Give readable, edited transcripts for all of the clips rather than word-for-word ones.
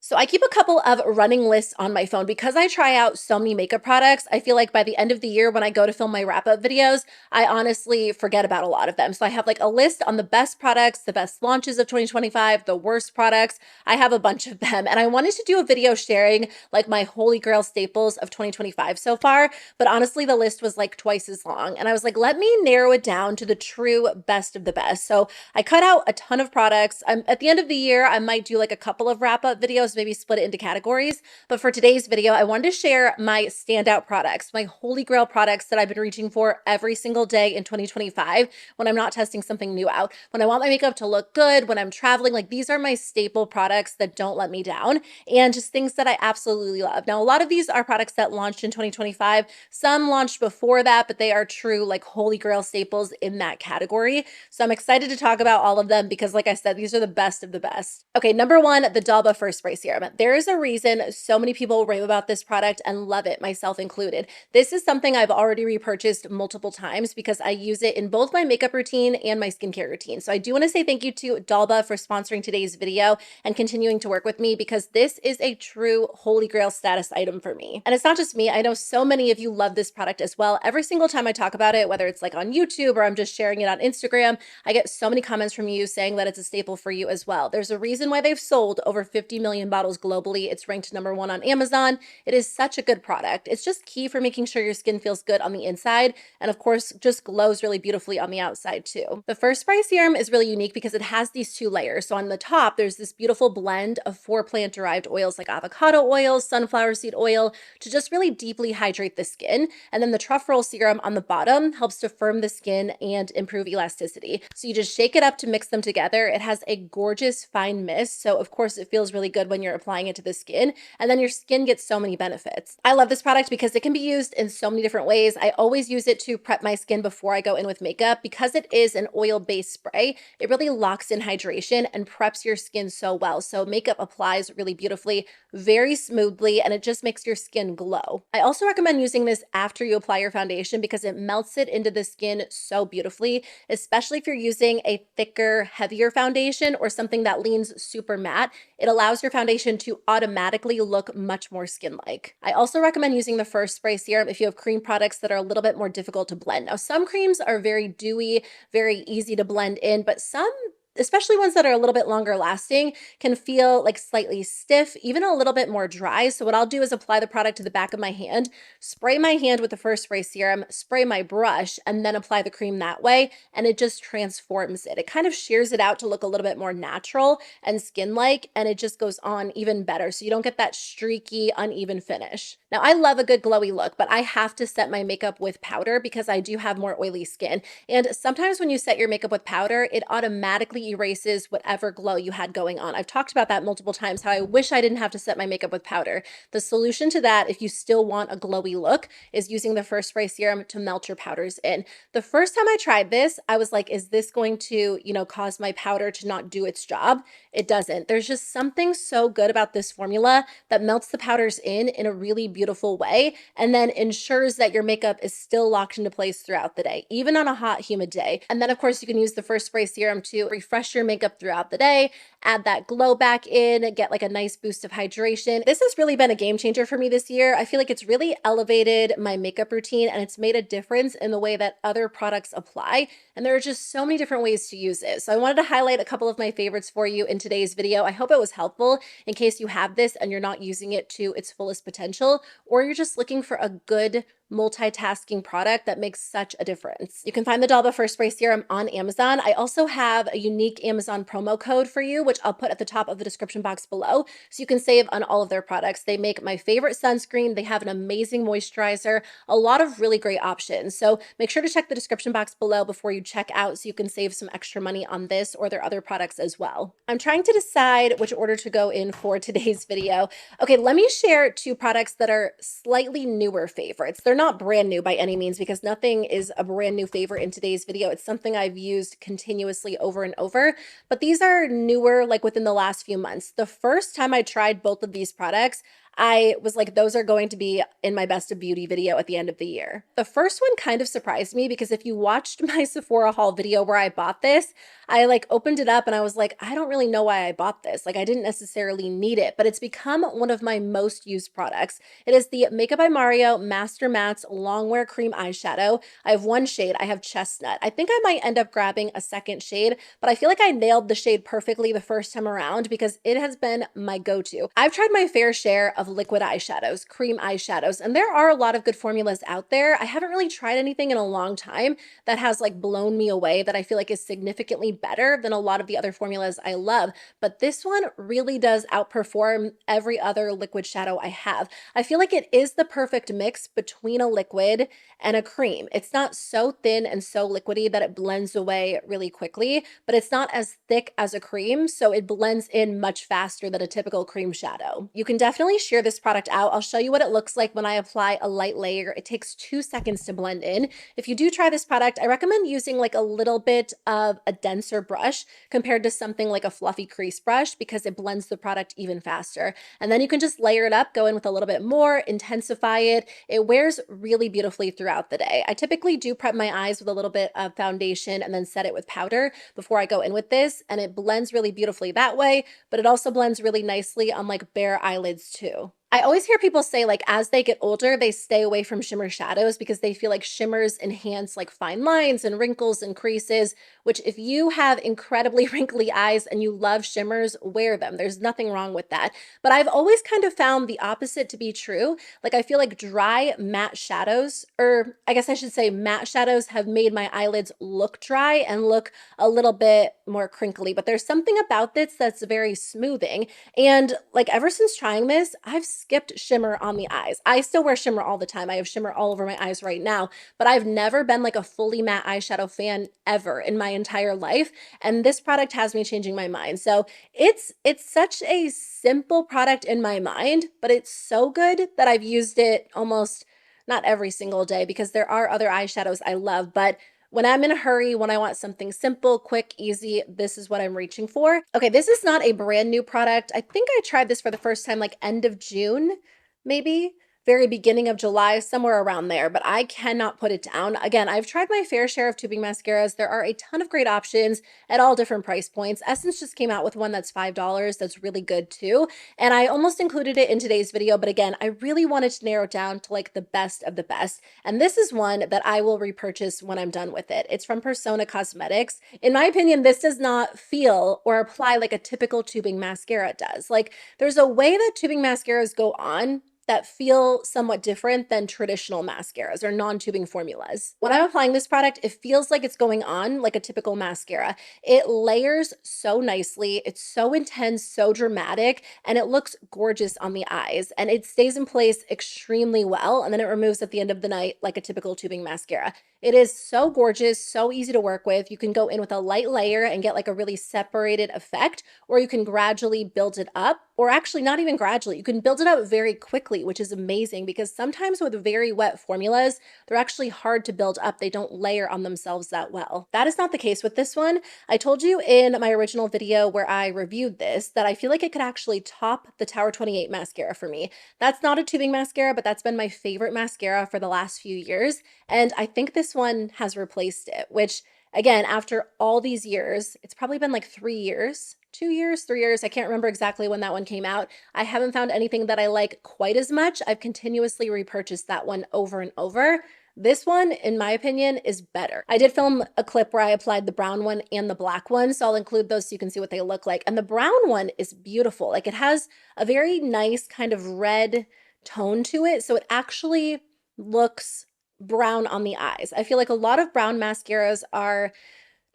So I keep a couple of running lists on my phone because I try out so many makeup products. I feel like by the end of the year, when I go to film my wrap up videos, I honestly forget about a lot of them. So I have like a list on the best products, the best launches of 2025, the worst products. I have a bunch of them. And I wanted to do a video sharing like my holy grail staples of 2025 so far. But honestly, the list was like twice as long. And I was like, let me narrow it down to the true best of the best. So I cut out a ton of products. At the end of the year, I might do like a couple of wrap up videos, maybe split it into categories. But for today's video, I wanted to share my standout products, my holy grail products that I've been reaching for every single day in 2025 when I'm not testing something new out. When I want my makeup to look good, when I'm traveling, like these are my staple products that don't let me down and just things that I absolutely love. Now, a lot of these are products that launched in 2025. Some launched before that, but they are true like holy grail staples in that category. So I'm excited to talk about all of them because like I said, these are the best of the best. Okay, number one, the Dalba First Spray Serum. There is a reason so many people rave about this product and love it, myself included. This is something I've already repurchased multiple times because I use it in both my makeup routine and my skincare routine. So I do want to say thank you to Dalba for sponsoring today's video and continuing to work with me because this is a true holy grail status item for me. And it's not just me. I know so many of you love this product as well. Every single time I talk about it, whether it's like on YouTube or I'm just sharing it on Instagram, I get so many comments from you saying that it's a staple for you as well. There's a reason why they've sold over 50 million bottles globally. It's ranked #1 on Amazon. It is such a good product. It's just key for making sure your skin feels good on the inside and of course just glows really beautifully on the outside too. The First Spray Serum is really unique because it has these two layers. So on the top, there's this beautiful blend of 4 plant-derived oils like avocado oil, sunflower seed oil to just really deeply hydrate the skin. And then the Truffle serum on the bottom helps to firm the skin and improve elasticity. So you just shake it up to mix them together. It has a gorgeous fine mist. So of course it feels really good when you're applying it to the skin, and then your skin gets so many benefits. I love this product because it can be used in so many different ways. I always use it to prep my skin before I go in with makeup. Because it is an oil-based spray, it really locks in hydration and preps your skin so well. So makeup applies really beautifully, very smoothly, and it just makes your skin glow. I also recommend using this after you apply your foundation because it melts it into the skin so beautifully, especially if you're using a thicker, heavier foundation or something that leans super matte. It allows your foundation to automatically look much more skin-like. I also recommend using the First Spray Serum if you have cream products that are a little bit more difficult to blend. Now, some creams are very dewy, very easy to blend in, but some, especially ones that are a little bit longer lasting, can feel like slightly stiff, even a little bit more dry. So what I'll do is apply the product to the back of my hand, spray my hand with the First Spray Serum, spray my brush, and then apply the cream that way. And it just transforms it. It kind of shears it out to look a little bit more natural and skin-like, and it just goes on even better. So you don't get that streaky, uneven finish. Now, I love a good glowy look, but I have to set my makeup with powder because I do have more oily skin. And sometimes when you set your makeup with powder, it automatically erases whatever glow you had going on. I've talked about that multiple times, how I wish I didn't have to set my makeup with powder. The solution to that, if you still want a glowy look, is using the First Spray Serum to melt your powders in. The first time I tried this, I was like, is this going to, cause my powder to not do its job? It doesn't. There's just something so good about this formula that melts the powders in a really beautiful way and then ensures that your makeup is still locked into place throughout the day, even on a hot, humid day. And then of course you can use the First Spray Serum to refresh your makeup throughout the day, add that glow back in, get like a nice boost of hydration. This has really been a game changer for me this year. I feel like it's really elevated my makeup routine and it's made a difference in the way that other products apply. And there are just so many different ways to use it. So I wanted to highlight a couple of my favorites for you in today's video. I hope it was helpful in case you have this and you're not using it to its fullest potential, or you're just looking for a good multitasking product that makes such a difference. You can find the Dalba First Spray Serum on Amazon. I also have a unique Amazon promo code for you, which I'll put at the top of the description box below, so you can save on all of their products. They make my favorite sunscreen. They have an amazing moisturizer, a lot of really great options. So make sure to check the description box below before you check out so you can save some extra money on this or their other products as well. I'm trying to decide which order to go in for today's video. Okay, let me share 2 products that are slightly newer favorites. They're not brand new by any means because nothing is a brand new favorite in today's video. It's something I've used continuously over and over, but these are newer, like within the last few months. The first time I tried both of these products, I was like, those are going to be in my best of beauty video at the end of the year. The first one kind of surprised me because if you watched my Sephora haul video where I bought this, I like opened it up and I was like, I don't really know why I bought this. Like I didn't necessarily need it, but it's become one of my most used products. It is the Makeup by Mario Master Mattes Longwear Cream Eyeshadow. I have one shade, I have Chestnut. I think I might end up grabbing a second shade, but I feel like I nailed the shade perfectly the first time around because it has been my go-to. I've tried my fair share of liquid eyeshadows, cream eyeshadows, and there are a lot of good formulas out there. I haven't really tried anything in a long time that has like blown me away that I feel like is significantly better than a lot of the other formulas I love, but this one really does outperform every other liquid shadow I have. I feel like it is the perfect mix between a liquid and a cream. It's not so thin and so liquidy that it blends away really quickly, but it's not as thick as a cream, so it blends in much faster than a typical cream shadow. You can definitely sheer this product out. I'll show you what it looks like when I apply a light layer. It takes 2 seconds to blend in. If you do try this product, I recommend using like a little bit of a denser brush compared to something like a fluffy crease brush because it blends the product even faster. And then you can just layer it up, go in with a little bit more, intensify it. It wears really beautifully throughout the day. I typically do prep my eyes with a little bit of foundation and then set it with powder before I go in with this, and it blends really beautifully that way, but it also blends really nicely on like bare eyelids too. I always hear people say like as they get older, they stay away from shimmer shadows because they feel like shimmers enhance like fine lines and wrinkles and creases, which if you have incredibly wrinkly eyes and you love shimmers, wear them. There's nothing wrong with that. But I've always kind of found the opposite to be true. Like I feel like dry matte shadows, or I guess I should say matte shadows, have made my eyelids look dry and look a little bit more crinkly, but there's something about this that's very smoothing. And like ever since trying this, I've skipped shimmer on the eyes. I still wear shimmer all the time. I have shimmer all over my eyes right now, but I've never been like a fully matte eyeshadow fan ever in my entire life. And this product has me changing my mind. So it's such a simple product in my mind, but it's so good that I've used it almost not every single day because there are other eyeshadows I love, but when I'm in a hurry, when I want something simple, quick, easy, this is what I'm reaching for. Okay, this is not a brand new product. I think I tried this for the first time like end of June, maybe very beginning of July, somewhere around there, but I cannot put it down. Again, I've tried my fair share of tubing mascaras. There are a ton of great options at all different price points. Essence just came out with one that's $5 that's really good too. And I almost included it in today's video, but again, I really wanted to narrow it down to like the best of the best. And this is one that I will repurchase when I'm done with it. It's from Persona Cosmetics. In my opinion, this does not feel or apply like a typical tubing mascara does. Like there's a way that tubing mascaras go on that feel somewhat different than traditional mascaras or non-tubing formulas. When I'm applying this product, it feels like it's going on like a typical mascara. It layers so nicely, it's so intense, so dramatic, and it looks gorgeous on the eyes, and it stays in place extremely well, and then it removes at the end of the night like a typical tubing mascara. It is so gorgeous, so easy to work with. You can go in with a light layer and get like a really separated effect, or you can gradually build it up, or actually not even gradually, you can build it up very quickly, which is amazing because sometimes with very wet formulas, they're actually hard to build up. They don't layer on themselves that well. That is not the case with this one. I told you in my original video where I reviewed this that I feel like it could actually top the Tower 28 mascara for me. That's not a tubing mascara, but that's been my favorite mascara for the last few years. And I think this one has replaced it, which again, after all these years, it's probably been like 3 years, 2 years, 3 years. I can't remember exactly when that one came out. I haven't found anything that I like quite as much. I've continuously repurchased that one over and over. This one, in my opinion, is better. I did film a clip where I applied the brown one and the black one, so I'll include those so you can see what they look like. And the brown one is beautiful. Like it has a very nice kind of red tone to it, so it actually looks brown on the eyes. I feel like a lot of brown mascaras are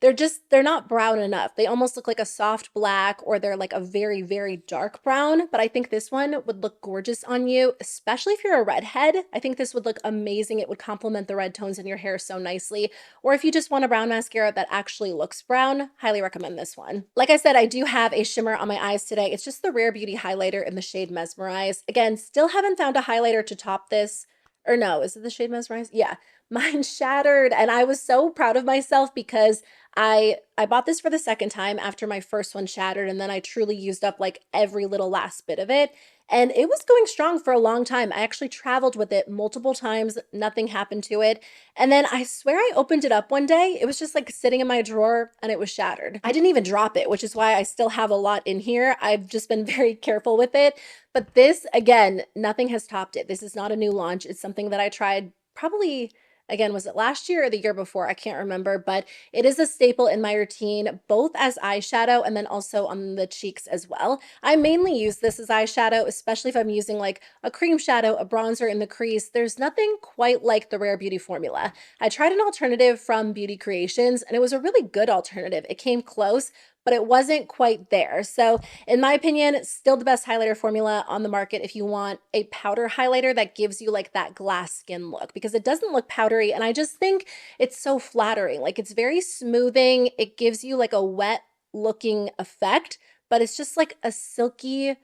they're not brown enough. They almost look like a soft black, or they're like a very, very dark brown. But I think this one would look gorgeous on you, especially if you're a redhead. I think this would look amazing. It would complement the red tones in your hair so nicely. Or if you just want a brown mascara that actually looks brown, highly recommend this one. Like I said, I do have a shimmer on my eyes today. It's just the Rare Beauty highlighter in the shade Mesmerize. Again, still haven't found a highlighter to top this. Or no, is it the shade Mesmerize? Yeah. mine shattered, and I was so proud of myself because I bought this for the second time after my first one shattered, and then I truly used up like every little last bit of it. And it was going strong for a long time. I actually traveled with it multiple times, nothing happened to it. And then I swear I opened it up one day. It was just like sitting in my drawer and it was shattered. I didn't even drop it, which is why I still have a lot in here. I've just been very careful with it. But this, again, nothing has topped it. This is not a new launch. It's something that I tried probably, again, was it last year or the year before? I can't remember, but it is a staple in my routine, both as eyeshadow and then also on the cheeks as well. I mainly use this as eyeshadow, especially if I'm using like a cream shadow, a bronzer in the crease. There's nothing quite like the Rare Beauty formula. I tried an alternative from Beauty Creations and it was a really good alternative. It came close, but it wasn't quite there. So in my opinion, still the best highlighter formula on the market if you want a powder highlighter that gives you like that glass skin look, because it doesn't look powdery and I just think it's so flattering. Like it's very smoothing. It gives you like a wet looking effect, but it's just like a silky,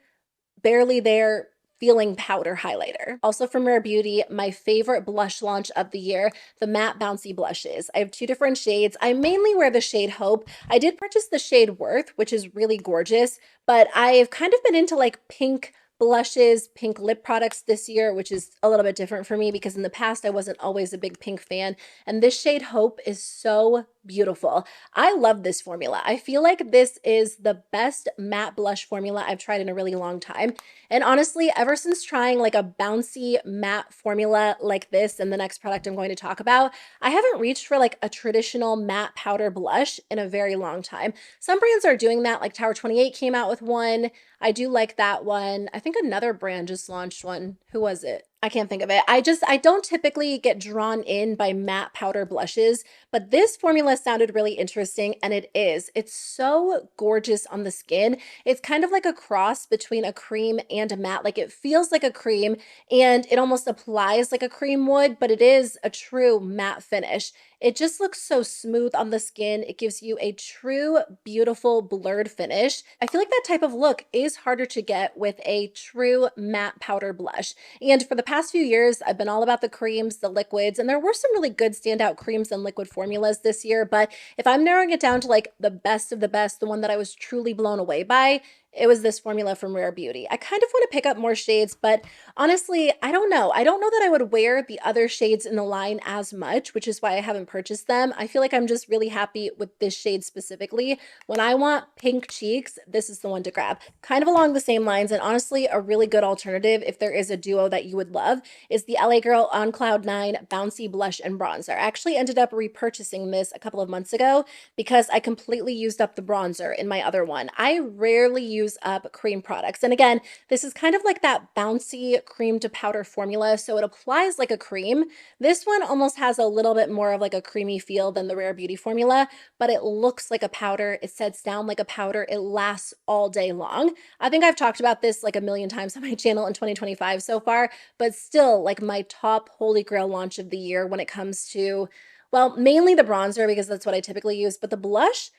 barely there feeling powder highlighter. Also from Rare Beauty, my favorite blush launch of the year, the matte bouncy blushes. I have two different shades. I mainly wear the shade Hope. I did purchase the shade Worth, which is really gorgeous, but I've kind of been into like pink blushes, pink lip products this year, which is a little bit different for me because in the past I wasn't always a big pink fan. And this shade Hope is so beautiful. I love this formula. I feel like this is the best matte blush formula I've tried in a really long time. And honestly, ever since trying like a bouncy matte formula like this and the next product I'm going to talk about, I haven't reached for like a traditional matte powder blush in a very long time. Some brands are doing that, like Tower 28 came out with one. I do like that one. I think another brand just launched one. Who was it? I can't think of it. I don't typically get drawn in by matte powder blushes, but this formula sounded really interesting and it is. It's so gorgeous on the skin. It's kind of like a cross between a cream and a matte. Like it feels like a cream and it almost applies like a cream would, but it is a true matte finish. It just looks so smooth on the skin. It gives you a true, beautiful, blurred finish. I feel like that type of look is harder to get with a true matte powder blush. And for the past few years, I've been all about the creams, the liquids, and there were some really good standout creams and liquid formulas this year. But if I'm narrowing it down to like the best of the best, the one that I was truly blown away by, it was this formula from Rare Beauty. I kind of want to pick up more shades, but honestly, I don't know. I don't know that I would wear the other shades in the line as much, which is why I haven't purchased them. I feel like I'm just really happy with this shade specifically. When I want pink cheeks, this is the one to grab. Kind of along the same lines, and honestly, a really good alternative if there is a duo that you would love is the LA Girl On Cloud 9 Bouncy Blush and Bronzer. I actually ended up repurchasing this a couple of months ago because I completely used up the bronzer in my other one. I rarely use up cream products. And again, this is kind of like that bouncy cream to powder formula, so it applies like a cream. This one almost has a little bit more of like a creamy feel than the Rare Beauty formula, but it looks like a powder. It sets down like a powder. It lasts all day long. I think I've talked about this like a million times on my channel in 2025 so far, but still like my top holy grail launch of the year when it comes to, well, mainly the bronzer because that's what I typically use, but the blush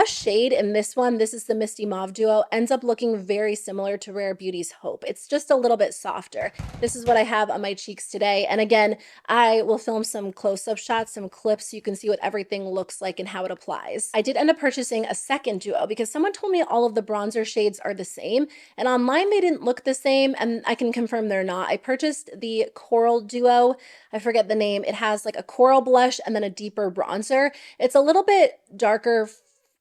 shade in this one, this is the Misty Mauve Duo, ends up looking very similar to Rare Beauty's Hope. It's just a little bit softer. This is what I have on my cheeks today. And again, I will film some close-up shots, some clips, so you can see what everything looks like and how it applies. I did end up purchasing a second duo because someone told me all of the bronzer shades are the same, and online they didn't look the same, and I can confirm they're not. I purchased the Coral Duo. I forget the name. It has like a coral blush and then a deeper bronzer. It's a little bit darker.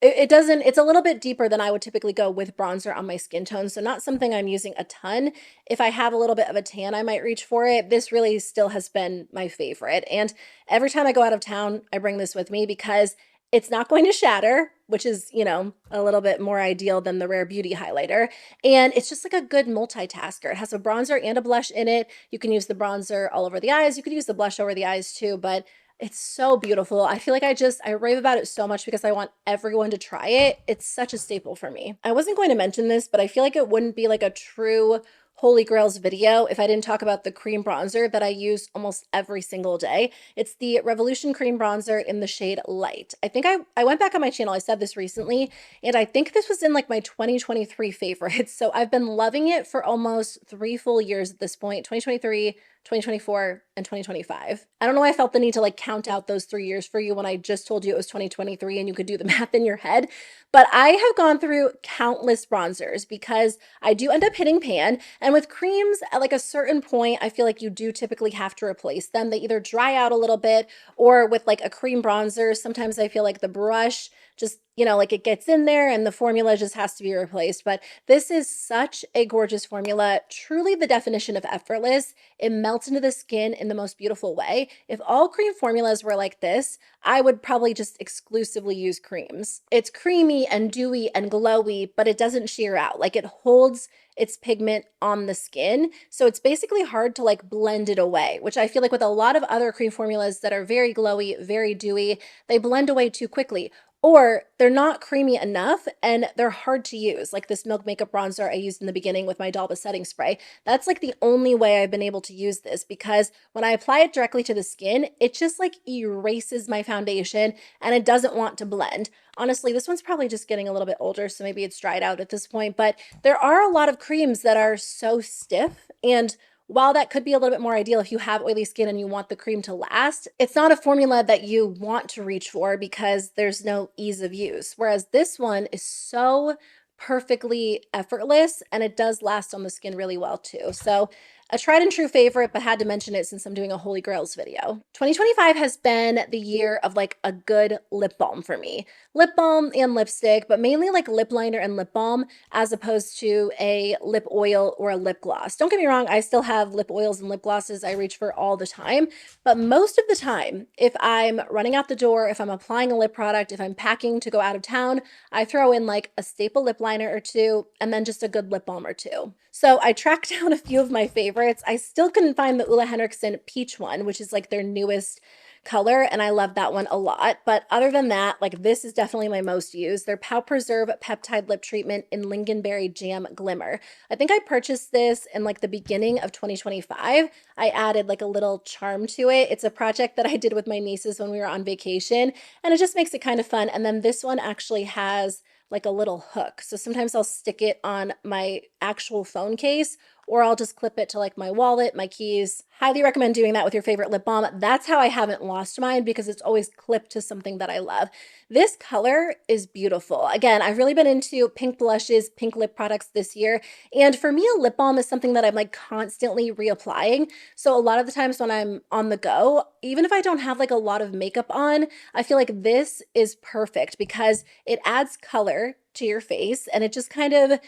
It's a little bit deeper than I would typically go with bronzer on my skin tone, so not something I'm using a ton. If I have a little bit of a tan, I might reach for it. This really still has been my favorite, and every time I go out of town, I bring this with me because it's not going to shatter, which is, you know, a little bit more ideal than the Rare Beauty highlighter, and it's just like a good multitasker. It has a bronzer and a blush in it. You can use the bronzer all over the eyes. You could use the blush over the eyes too, but it's so beautiful. I feel like I rave about it so much because I want everyone to try it. It's such a staple for me. I wasn't going to mention this, but I feel like it wouldn't be like a true Holy Grails video if I didn't talk about the cream bronzer that I use almost every single day. It's the Revolution Cream Bronzer in the shade Light. I think I went back on my channel, I said this recently, and I think this was in like my 2023 favorites. So I've been loving it for almost 3 full years at this point, 2023, 2024, and 2025. I don't know why I felt the need to like count out those 3 years for you when I just told you it was 2023 and you could do the math in your head. But I have gone through countless bronzers because I do end up hitting pan. And with creams, at like a certain point, I feel like you do typically have to replace them. They either dry out a little bit, or with like a cream bronzer, sometimes I feel like the brush just, like it gets in there and the formula just has to be replaced. But this is such a gorgeous formula, truly the definition of effortless. It melts into the skin in the most beautiful way. If all cream formulas were like this, I would probably just exclusively use creams. It's creamy and dewy and glowy, but it doesn't sheer out. Like it holds its pigment on the skin. So it's basically hard to like blend it away, which I feel like with a lot of other cream formulas that are very glowy, very dewy, they blend away too quickly. Or they're not creamy enough and they're hard to use. Like this Milk Makeup Bronzer I used in the beginning with my Dalba setting spray. That's like the only way I've been able to use this, because when I apply it directly to the skin, it just like erases my foundation and it doesn't want to blend. Honestly, this one's probably just getting a little bit older, so maybe it's dried out at this point, but there are a lot of creams that are so stiff, and while that could be a little bit more ideal if you have oily skin and you want the cream to last, it's not a formula that you want to reach for because there's no ease of use. Whereas this one is so perfectly effortless and it does last on the skin really well too. So a tried and true favorite, but had to mention it since I'm doing a Holy Grails video. 2025 has been the year of like a good lip balm for me. Lip balm and lipstick, but mainly like lip liner and lip balm as opposed to a lip oil or a lip gloss. Don't get me wrong, I still have lip oils and lip glosses I reach for all the time, but most of the time, if I'm running out the door, if I'm applying a lip product, if I'm packing to go out of town, I throw in like a staple lip liner or two and then just a good lip balm or two. So I tracked down a few of my favorites. I still couldn't find the OleHenriksen peach one, which is like their newest color, and I love that one a lot. But other than that, like this is definitely my most used. Their Pout Preserve Peptide Lip Treatment in Lingonberry Jam Glimmer. I think I purchased this in like the beginning of 2025. I added like a little charm to it. It's a project that I did with my nieces when we were on vacation, and it just makes it kind of fun. And then this one actually has like a little hook. So sometimes I'll stick it on my actual phone case, or I'll just clip it to like my wallet, my keys. Highly recommend doing that with your favorite lip balm. That's how I haven't lost mine, because it's always clipped to something that I love. This color is beautiful. Again, I've really been into pink blushes, pink lip products this year. And for me, a lip balm is something that I'm like constantly reapplying. So a lot of the times when I'm on the go, even if I don't have like a lot of makeup on, I feel like this is perfect because it adds color to your face and it just kind of,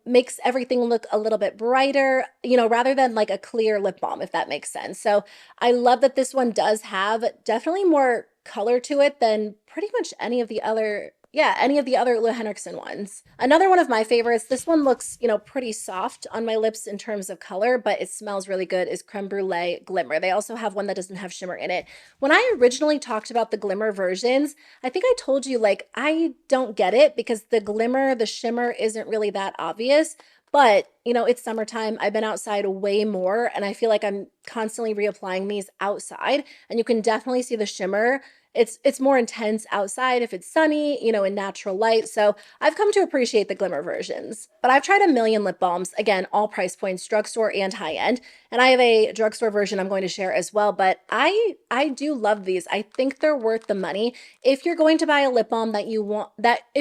makes everything look a little bit brighter, rather than like a clear lip balm, if that makes sense. So I love that this one does have definitely more color to it than pretty much any of the other OleHenriksen ones. Another one of my favorites, this one looks, pretty soft on my lips in terms of color, but it smells really good, is Creme Brulee Glimmer. They also have one that doesn't have shimmer in it. When I originally talked about the glimmer versions, I think I told you like, I don't get it because the glimmer, the shimmer isn't really that obvious. But, it's summertime. I've been outside way more and I feel like I'm constantly reapplying these outside, and you can definitely see the shimmer. It's more intense outside if it's sunny, in natural light. So I've come to appreciate the glimmer versions. But I've tried a million lip balms, again, all price points, drugstore and high end. And I have a drugstore version I'm going to share as well. But I do love these. I think they're worth the money. If you're going to buy a lip balm if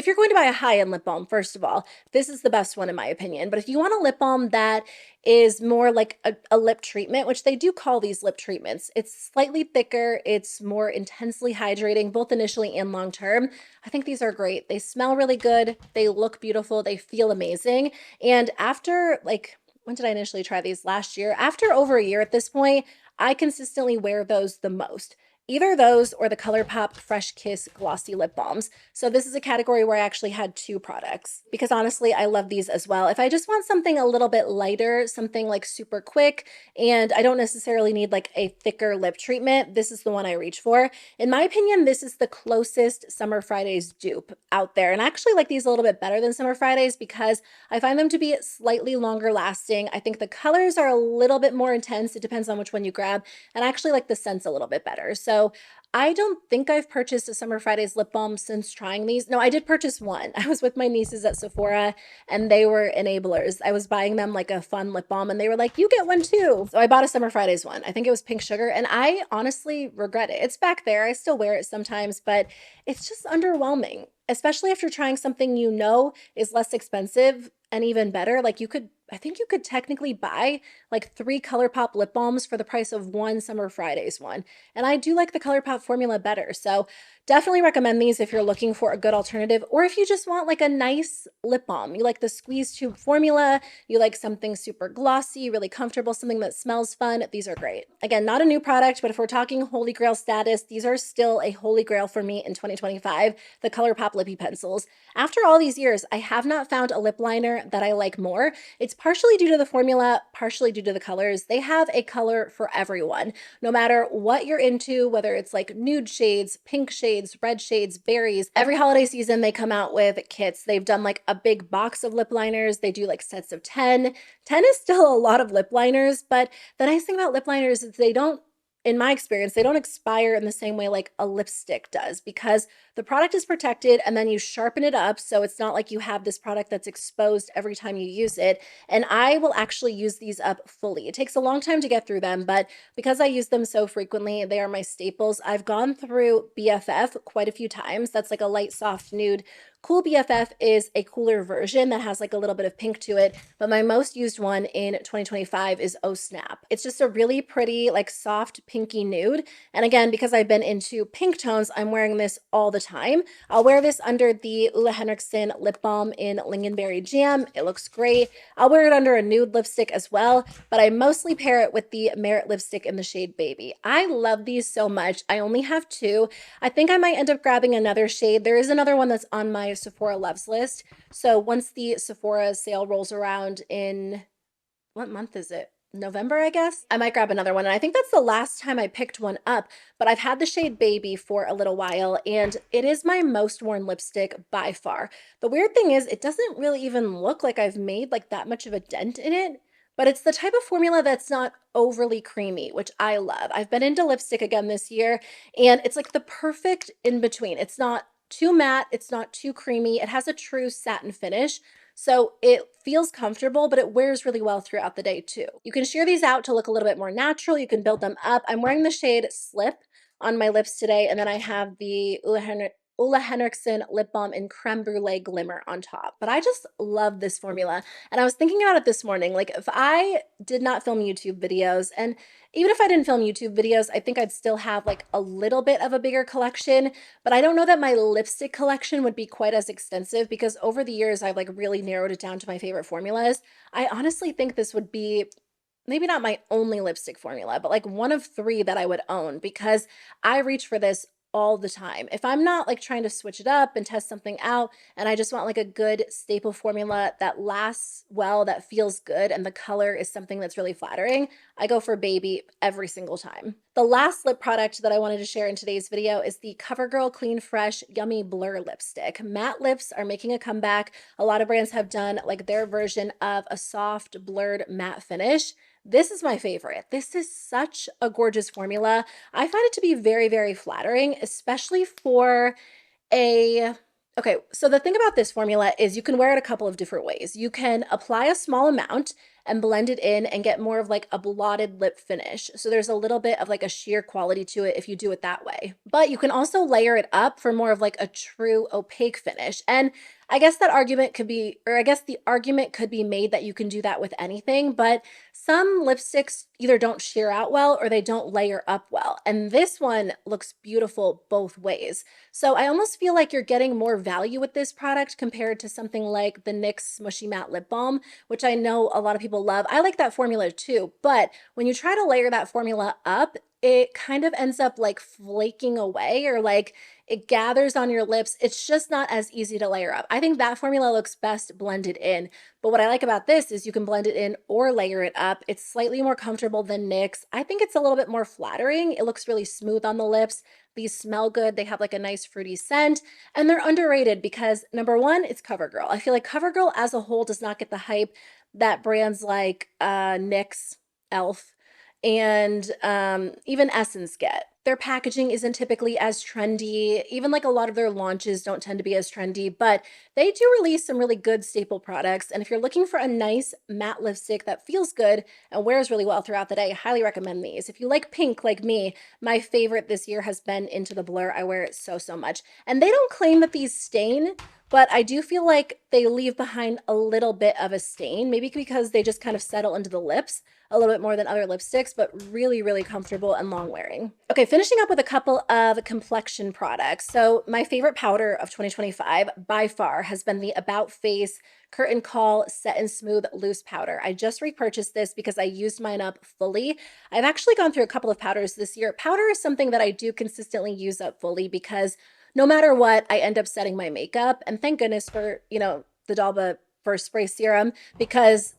you're going to buy a high end lip balm, first of all, this is the best one in my opinion. But if you want a lip balm that is more like a lip treatment, which they do call these lip treatments. It's slightly thicker. It's more intensely hydrating, both initially and long term. I think these are great. They smell really good. They look beautiful. They feel amazing. And after when did I initially try these? Last year. After over a year at this point, I consistently wear those the most. Either those or the ColourPop Fresh Kiss Glossy Lip Balms. So this is a category where I actually had 2 products because honestly, I love these as well. If I just want something a little bit lighter, something like super quick, and I don't necessarily need like a thicker lip treatment, this is the one I reach for. In my opinion, this is the closest Summer Fridays dupe out there. And I actually like these a little bit better than Summer Fridays because I find them to be slightly longer lasting. I think the colors are a little bit more intense. It depends on which one you grab. And I actually like the scents a little bit better. So I don't think I've purchased a Summer Fridays lip balm since trying these. No, I did purchase one. I was with my nieces at Sephora and they were enablers. I was buying them like a fun lip balm and they were like, you get one too. So I bought a Summer Fridays one. I think it was pink sugar and I honestly regret it. It's back there. I still wear it sometimes, but it's just underwhelming, especially after trying something you know is less expensive and even better. Like I think you could technically buy like 3 ColourPop lip balms for the price of one Summer Fridays one. And I do like the ColourPop formula better. So definitely recommend these if you're looking for a good alternative, or if you just want like a nice lip balm. You like the squeeze tube formula, you like something super glossy, really comfortable, something that smells fun. These are great. Again, not a new product, but if we're talking Holy Grail status, these are still a Holy Grail for me in 2025, the ColourPop Lippie pencils. After all these years, I have not found a lip liner that I like more. It's partially due to the formula, partially due to the colors. They have a color for everyone, no matter what you're into, whether it's like nude shades, pink shades, red shades, berries. Every holiday season, they come out with kits. They've done like a big box of lip liners. They do like sets of 10. 10 is still a lot of lip liners, but the nice thing about lip liners is they don't, in my experience, they don't expire in the same way like a lipstick does because the product is protected and then you sharpen it up. So it's not like you have this product that's exposed every time you use it. And I will actually use these up fully. It takes a long time to get through them, but because I use them so frequently, they are my staples. I've gone through BFF quite a few times. That's like a light, soft nude. Cool BFF is a cooler version that has like a little bit of pink to it, but my most used one in 2025 is Oh Snap. It's just a really pretty, like soft pinky nude. And again, because I've been into pink tones, I'm wearing this all the time. I'll wear this under the OleHenriksen lip balm in Lingonberry Jam. It looks great. I'll wear it under a nude lipstick as well, but I mostly pair it with the Merit lipstick in the shade Baby. I love these so much. I only have 2. I think I might end up grabbing another shade. There is another one that's on my Sephora loves list. So once the Sephora sale rolls around in, what month is it? November, I guess. I might grab another one. And I think that's the last time I picked one up, but I've had the shade Baby for a little while and it is my most worn lipstick by far. The weird thing is it doesn't really even look like I've made like that much of a dent in it, but it's the type of formula that's not overly creamy, which I love. I've been into lipstick again this year and it's like the perfect in between. It's not too matte, it's not too creamy. It has a true satin finish. So it feels comfortable, but it wears really well throughout the day too. You can sheer these out to look a little bit more natural. You can build them up. I'm wearing the shade Slip on my lips today, and then I have the OleHenriksen lip balm in creme brulee glimmer on top. But I just love this formula. And I was thinking about it this morning, like if I did not film YouTube videos, and even if I didn't film YouTube videos, I think I'd still have like a little bit of a bigger collection, but I don't know that my lipstick collection would be quite as extensive because over the years, I've like really narrowed it down to my favorite formulas. I honestly think this would be maybe not my only lipstick formula, but like one of 3 that I would own because I reach for this all the time. If I'm not like trying to switch it up and test something out and I just want like a good staple formula that lasts well, that feels good, and the color is something that's really flattering, I go for Baby every single time. The last lip product that I wanted to share in today's video is the CoverGirl Clean Fresh Yummy Blur Lipstick. Matte lips are making a comeback. A lot of brands have done like their version of a soft blurred matte finish. This is my favorite. This is such a gorgeous formula. I find it to be very, very flattering, especially for a okay, so the thing about this formula is you can wear it a couple of different ways. You can apply a small amount and blend it in and get more of like a blotted lip finish. So there's a little bit of like a sheer quality to it if you do it that way. But you can also layer it up for more of like a true opaque finish. And I guess that argument could be, or I guess the argument could be made that you can do that with anything, but some lipsticks either don't sheer out well or they don't layer up well. And this one looks beautiful both ways. So I almost feel like you're getting more value with this product compared to something like the NYX Smushy Matte Lip Balm, which I know a lot of people love. I like that formula too, but when you try to layer that formula up, it kind of ends up like flaking away, or like it gathers on your lips. It's just not as easy to layer up. I think that formula looks best blended in. But what I like about this is you can blend it in or layer it up. It's slightly more comfortable than NYX. I think it's a little bit more flattering. It looks really smooth on the lips. These smell good. They have like a nice fruity scent, and they're underrated because number one, it's CoverGirl. I feel like CoverGirl as a whole does not get the hype that brands like NYX, Elf, and even Essence get. Their packaging isn't typically as trendy. Even like a lot of their launches don't tend to be as trendy, but they do release some really good staple products. And if you're looking for a nice matte lipstick that feels good and wears really well throughout the day, I highly recommend these. If you like pink like me, my favorite this year has been Into the Blur. I wear it so, so much. And they don't claim that these stain, but I do feel like they leave behind a little bit of a stain, maybe because they just kind of settle into the lips a little bit more than other lipsticks, but really, really comfortable and long wearing. Okay, finishing up with a couple of complexion products. So my favorite powder of 2025 by far has been the About Face Curtain Call Set and Smooth Loose Powder. I just repurchased this because I used mine up fully. I've actually gone through a couple of powders this year. Powder is something that I do consistently use up fully because no matter what, I end up setting my makeup. And thank goodness for, the Dalba First Spray Serum, because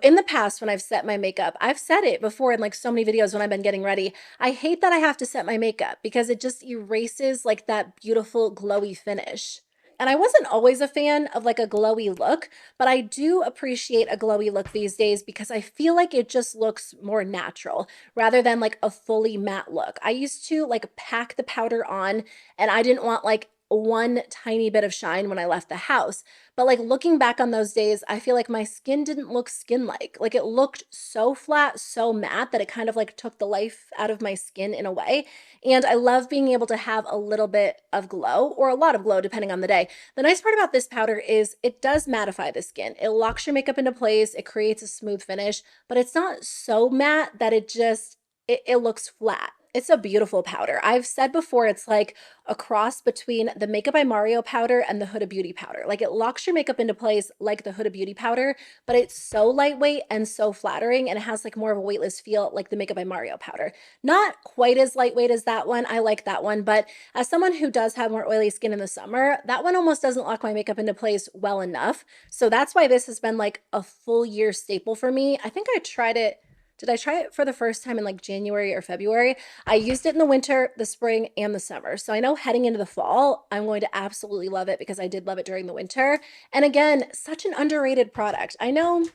in the past when I've set my makeup, I've said it before in like so many videos when I've been getting ready, I hate that I have to set my makeup because it just erases like that beautiful glowy finish. And I wasn't always a fan of like a glowy look, but I do appreciate a glowy look these days because I feel like it just looks more natural rather than like a fully matte look. I used to like pack the powder on and I didn't want like one tiny bit of shine when I left the house. But like looking back on those days, I feel like my skin didn't look skin-like. Like it looked so flat, so matte that it kind of like took the life out of my skin in a way. And I love being able to have a little bit of glow or a lot of glow depending on the day. The nice part about this powder is it does mattify the skin. It locks your makeup into place. It creates a smooth finish, but it's not so matte that it looks flat. It's a beautiful powder. I've said before, it's like a cross between the Makeup by Mario powder and the Huda Beauty powder. Like it locks your makeup into place like the Huda Beauty powder, but it's so lightweight and so flattering, and it has like more of a weightless feel like the Makeup by Mario powder. Not quite as lightweight as that one. I like that one, but as someone who does have more oily skin in the summer, that one almost doesn't lock my makeup into place well enough. So that's why this has been like a full year staple for me. I think I tried it. Did I try it for the first time in like January or February? I used it in the winter, the spring, and the summer. So I know heading into the fall, I'm going to absolutely love it because I did love it during the winter. And again, such an underrated product. I know,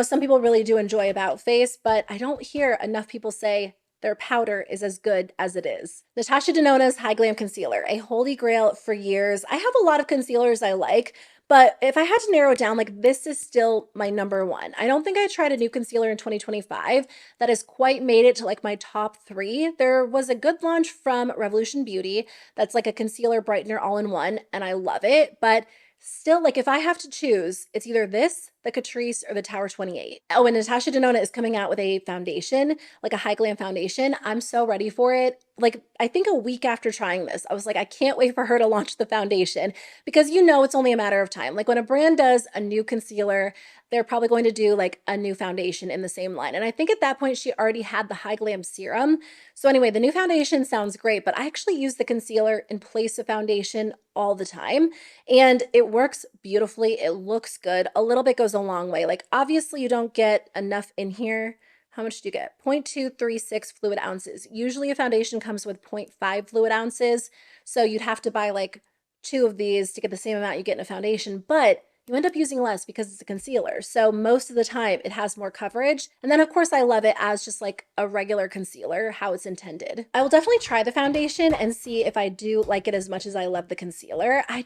some people really do enjoy About Face, but I don't hear enough people say their powder is as good as it is. Natasha Denona's Hy-Glam Concealer, a holy grail for years. I have a lot of concealers I like, but if I had to narrow it down, like this is still my number one. I don't think I tried a new concealer in 2025 that has quite made it to like my top three. There was a good launch from Revolution Beauty that's like a concealer brightener all in one, and I love it. But still, like if I have to choose, it's either this, the Catrice, or the Tower 28. Oh, and Natasha Denona is coming out with a foundation, like a Hy-Glam foundation. I'm so ready for it. Like I think a week after trying this, I was like, I can't wait for her to launch the foundation because it's only a matter of time. Like when a brand does a new concealer, they're probably going to do like a new foundation in the same line. And I think at that point she already had the Hy-Glam serum. So anyway, the new foundation sounds great, but I actually use the concealer in place of foundation all the time. And it works beautifully. It looks good. A little bit goes a long way. Like obviously you don't get enough in here. How much do you get? 0.236 fluid ounces. Usually a foundation comes with 0.5 fluid ounces. So you'd have to buy like 2 of these to get the same amount you get in a foundation, but you end up using less because it's a concealer. So most of the time it has more coverage. And then of course I love it as just like a regular concealer, how it's intended. I will definitely try the foundation and see if I do like it as much as I love the concealer. I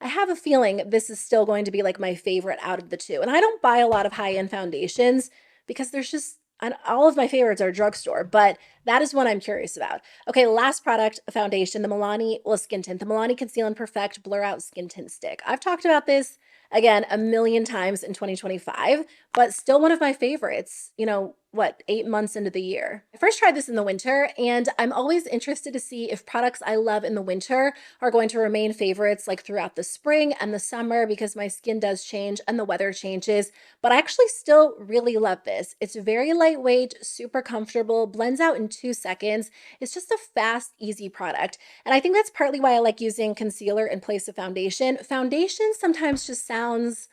have a feeling this is still going to be like my favorite out of the two. And I don't buy a lot of high-end foundations because there's just, all of my favorites are drugstore, but that is one I'm curious about. Okay, last product, foundation, the Milani, skin tint, the Milani Conceal and Perfect Blur Out Skin Tint Stick. I've talked about this, again, a million times in 2025, but still one of my favorites. what, 8 months into the year. I first tried this in the winter, and I'm always interested to see if products I love in the winter are going to remain favorites like throughout the spring and the summer, because my skin does change and the weather changes. But I actually still really love this. It's very lightweight, super comfortable, blends out in 2 seconds. It's just a fast, easy product. And I think that's partly why I like using concealer in place of foundation. Foundation sometimes just sounds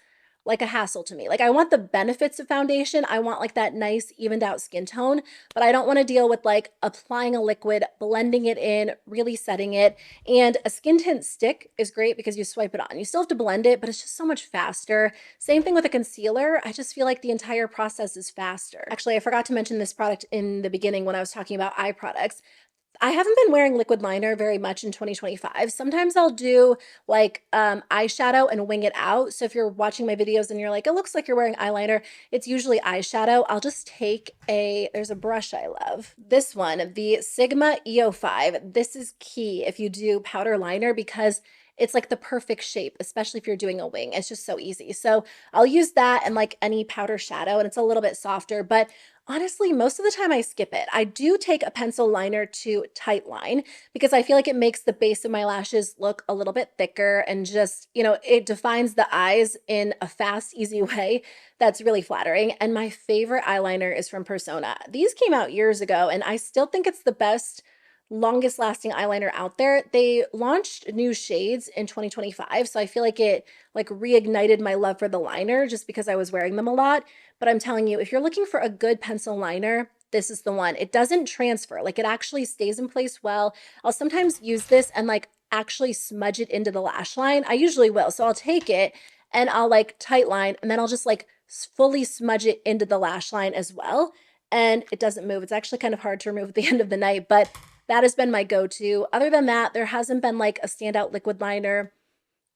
like a hassle to me. Like, I want the benefits of foundation. I want like that nice evened out skin tone, but I don't want to deal with like applying a liquid, blending it in, really setting it. And a skin tint stick is great because you swipe it on. You still have to blend it, but it's just so much faster. Same thing with a concealer. I just feel like the entire process is faster. Actually, I forgot to mention this product in the beginning when I was talking about eye products. I haven't been wearing liquid liner very much in 2025. Sometimes I'll do like eyeshadow and wing it out. So if you're watching my videos and you're like, it looks like you're wearing eyeliner, it's usually eyeshadow. I'll just take there's a brush I love. This one, the Sigma EO5. This is key if you do powder liner because it's like the perfect shape, especially if you're doing a wing. It's just so easy. So I'll use that and like any powder shadow, and it's a little bit softer, but honestly, most of the time I skip it. I do take a pencil liner to tight line because I feel like it makes the base of my lashes look a little bit thicker and just, it defines the eyes in a fast, easy way that's really flattering. And my favorite eyeliner is from Persona. These came out years ago, and I still think it's the best, longest lasting eyeliner out there. They launched new shades in 2025, so I feel like it like reignited my love for the liner just because I was wearing them a lot. But I'm telling you, if you're looking for a good pencil liner, this is the one. It doesn't transfer, like it actually stays in place well. I'll sometimes use this and like actually smudge it into the lash line. I usually will. So I'll take it and I'll like tight line, and then I'll just like fully smudge it into the lash line as well. And it doesn't move. It's actually kind of hard to remove at the end of the night, but that has been my go-to. Other than that, there hasn't been like a standout liquid liner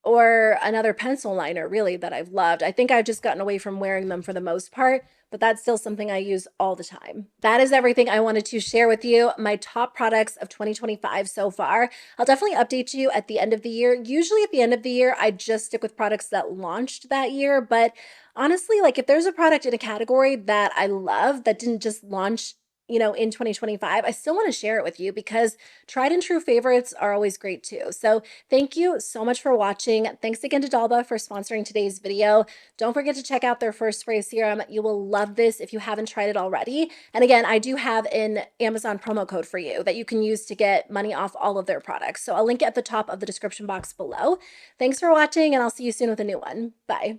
or another pencil liner really that I've loved. I think I've just gotten away from wearing them for the most part, but that's still something I use all the time. That is everything I wanted to share with you, my top products of 2025 so far. I'll definitely update you at the end of the year. Usually at the end of the year, I just stick with products that launched that year, but honestly, like if there's a product in a category that I love that didn't just launch in 2025, I still want to share it with you because tried and true favorites are always great too. So thank you so much for watching. Thanks again to Dalba for sponsoring today's video. Don't forget to check out their first spray serum. You will love this if you haven't tried it already. And again, I do have an Amazon promo code for you that you can use to get money off all of their products. So I'll link it at the top of the description box below. Thanks for watching, and I'll see you soon with a new one. Bye.